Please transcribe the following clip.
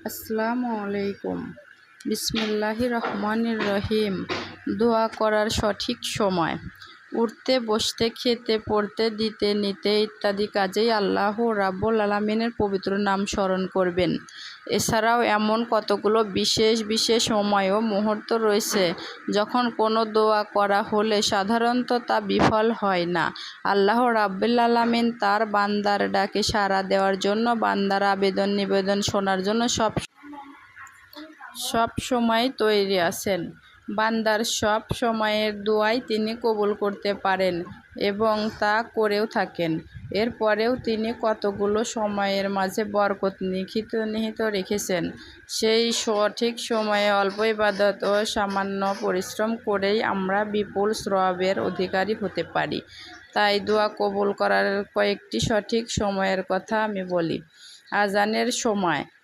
আসসালামু আলাইকুম। বিসমিল্লাহির রহমানির রহিম। দোয়া করার সঠিক সময়। উঠতে, বসতে, খেতে, পড়তে, দিতে, নিতে ইত্যাদি কাজেই আল্লাহ রাব্বুল আলামিনের পবিত্র নাম স্মরণ করবেন। এছাড়াও এমন কতগুলো বিশেষ বিশেষ সময় ও মুহূর্ত রয়েছে যখন কোনো দোয়া করা হলে সাধারণত তা বিফল হয় না। আল্লাহ রাব্বুল আলামিন তার বান্দার ডাকে সাড়া দেওয়ার জন্য, বান্দার আবেদন নিবেদন শোনার জন্য সব সময় তৈরি আছেন। বান্দার সব সময়ের দোয়াই তিনি কবুল করতে পারেন এবং তা করেও থাকেন। এরপরেও তিনি কতগুলো সময়ের মাঝে বরকত নিহিত রেখেছেন। সেই সঠিক সময়ে অল্প ইবাদত ও সামান্য পরিশ্রম করেই আমরা বিপুল সওয়াবের অধিকারী হতে পারি। তাই দোয়া কবুল করার কয়েকটি সঠিক সময়ের কথা আমি বলি। আজানের সময়।